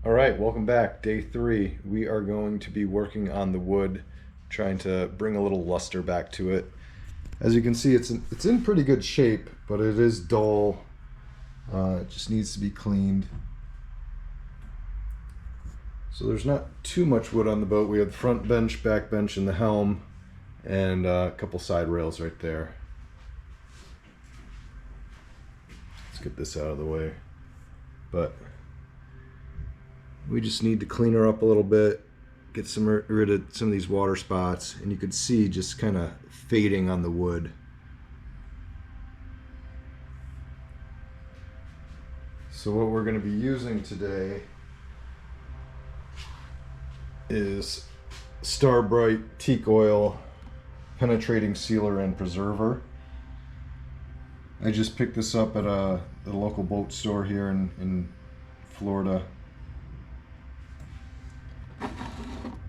All right, welcome back. Day 3. We are going to be working on the wood, trying to bring a little luster back to it. As you can see, it's in pretty good shape, but it is dull. It just needs to be cleaned. So there's not too much wood on the boat. We have the front bench, back bench, and the helm, and a couple side rails right there. Let's get this out of the way. But we just need to clean her up a little bit, get rid of some of these water spots, and you can see just kind of fading on the wood. So what we're going to be using today is Starbright Teak Oil Penetrating Sealer and Preserver. I just picked this up at the local boat store here in Florida.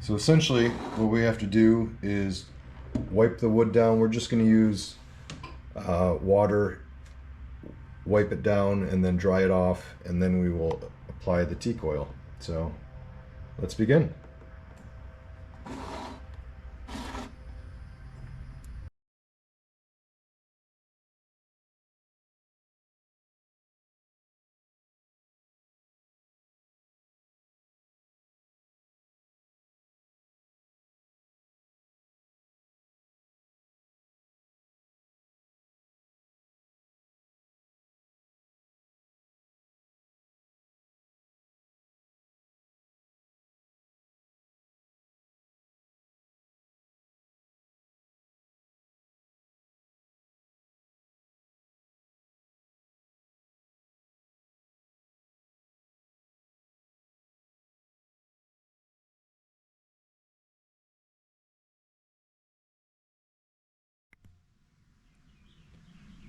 So essentially what we have to do is wipe the wood down. We're just going to use water, wipe it down, and then dry it off, and then we will apply the teak oil. So let's begin.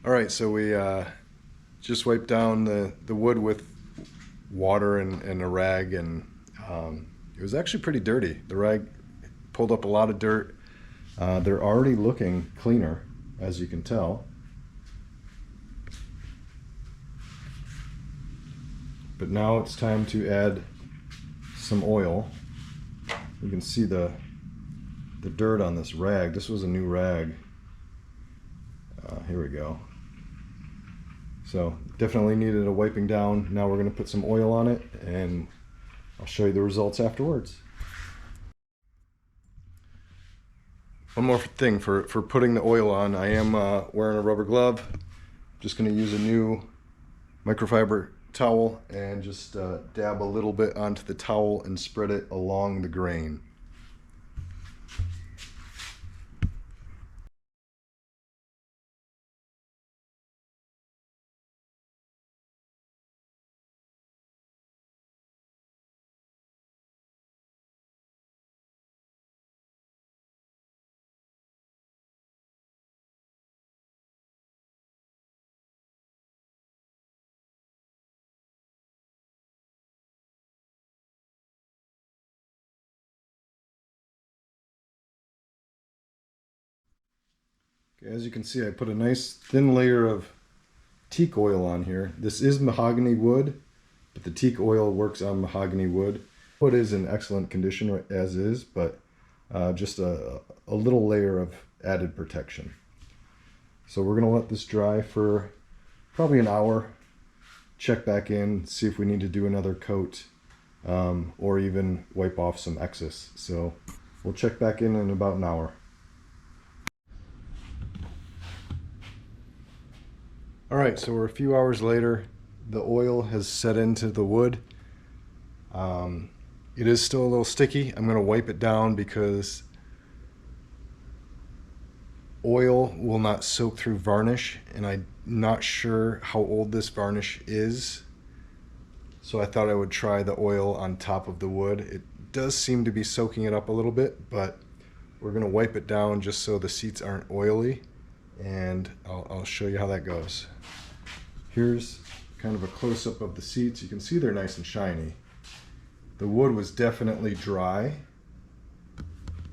All right, so we just wiped down the wood with water and a rag, and it was actually pretty dirty. The rag pulled up a lot of dirt. They're already looking cleaner, as you can tell. But now it's time to add some oil. You can see the dirt on this rag. This was a new rag. Here we go. So definitely needed a wiping down. Now we're going to put some oil on it, and I'll show you the results afterwards. One more thing for putting the oil on, I am wearing a rubber glove. Just going to use a new microfiber towel and just dab a little bit onto the towel and spread it along the grain. Okay, as you can see, I put a nice thin layer of teak oil on here. This is mahogany wood, but the teak oil works on mahogany wood. Wood is in excellent condition as is, but just a little layer of added protection. So we're going to let this dry for probably an hour. Check back in, see if we need to do another coat, or even wipe off some excess. So we'll check back in about an hour. All right, so we're a few hours later. The oil has set into the wood. It is still a little sticky. I'm going to wipe it down because oil will not soak through varnish, and I'm not sure how old this varnish is. So I thought I would try the oil on top of the wood. It does seem to be soaking it up a little bit, but we're going to wipe it down just so the seats aren't oily, and I'll show you how that goes. Here's kind of a close-up of the seats. You can see they're nice and shiny. The wood was definitely dry,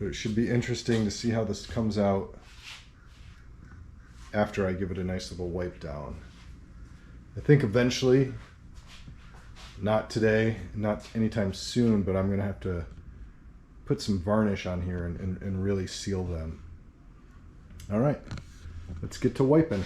but it should be interesting to see how this comes out after I give it a nice little wipe down. I think eventually Not today, not anytime soon, but I'm gonna have to put some varnish on here and really seal them. All right, let's get to wiping.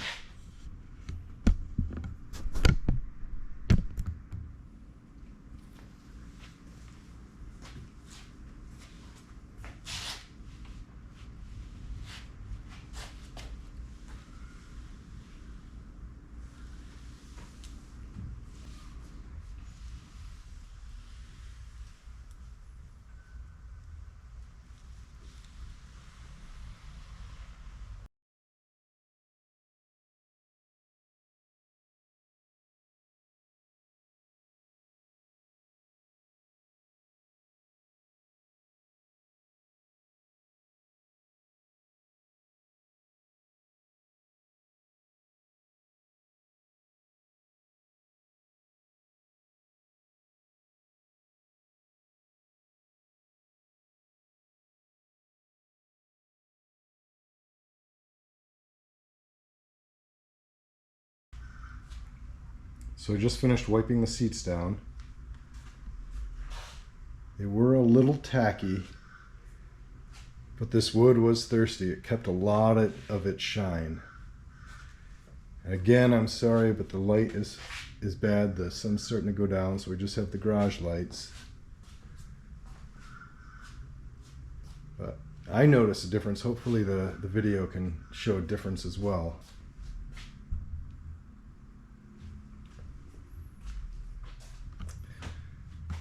So I just finished wiping the seats down. They were a little tacky, but this wood was thirsty. It kept a lot of its shine. And again, I'm sorry, but the light is bad. The sun's starting to go down, so we just have the garage lights. But I noticed a difference. Hopefully the video can show a difference as well.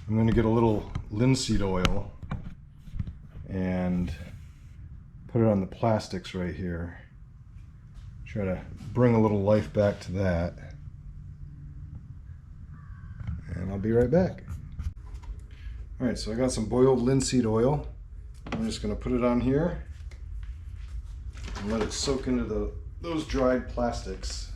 I'm going to get a little linseed oil and put it on the plastics right here. Try to bring a little life back to that. And I'll be right back. All right, so I got some boiled linseed oil. I'm just going to put it on here and let it soak into those dried plastics.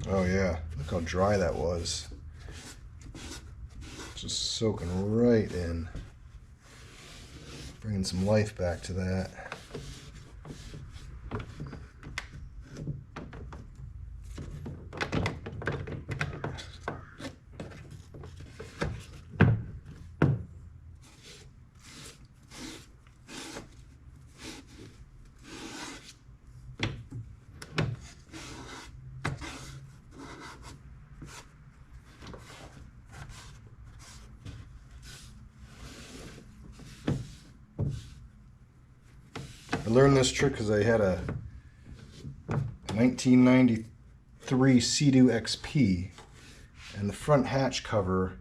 Oh yeah, look how dry that was. Just soaking right in. Bringing some life back to that. I learned this trick because I had a 1993 Sea-Doo XP, and the front hatch cover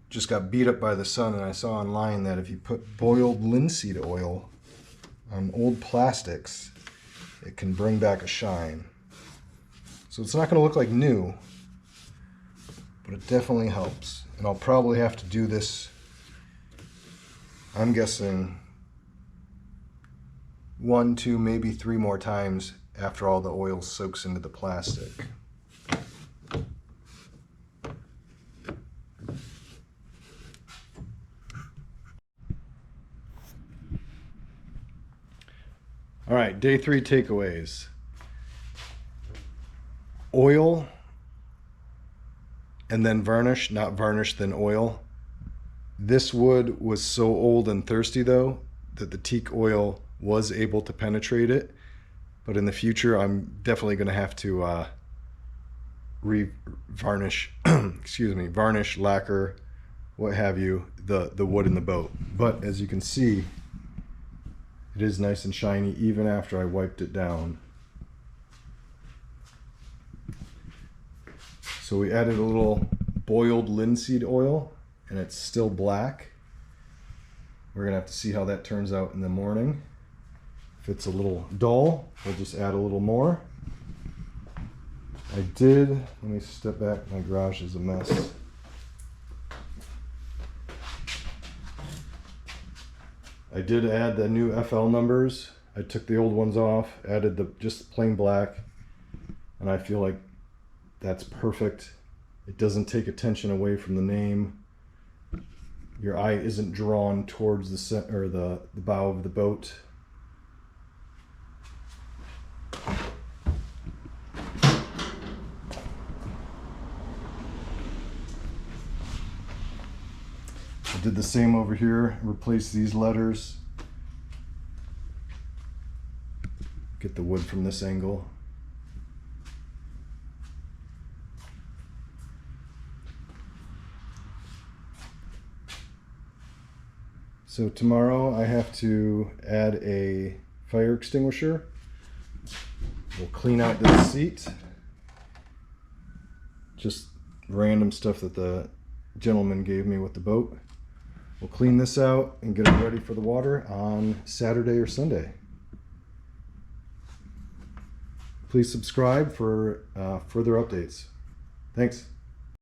just got beat up by the sun, and I saw online that if you put boiled linseed oil on old plastics, it can bring back a shine. So it's not going to look like new, but it definitely helps. And I'll probably have to do this, I'm guessing, 1, 2, maybe 3 more times after all the oil soaks into the plastic. All right, day 3 takeaways. Oil and then varnish, not varnish then oil. This wood was so old and thirsty though that the teak oil was able to penetrate it, but in the future I'm definitely going to have to varnish excuse me, varnish, lacquer, what have you, the wood in the boat. But as you can see, it is nice and shiny even after I wiped it down. So we added a little boiled linseed oil and it's still black. We're gonna have to see how that turns out in the morning. If it's a little dull, we'll just add a little more. Let me step back, my garage is a mess. I did add the new FL numbers I took the old ones off, added the just plain black, and I feel like that's perfect. It doesn't take attention away from the name. Your eye isn't drawn towards the center or the bow of the boat. I did the same over here, replace these letters. Get the wood from this angle. So tomorrow I have to add a fire extinguisher. We'll clean out this seat. Just random stuff that the gentleman gave me with the boat. We'll clean this out and get it ready for the water on Saturday or Sunday. Please subscribe for further updates. Thanks.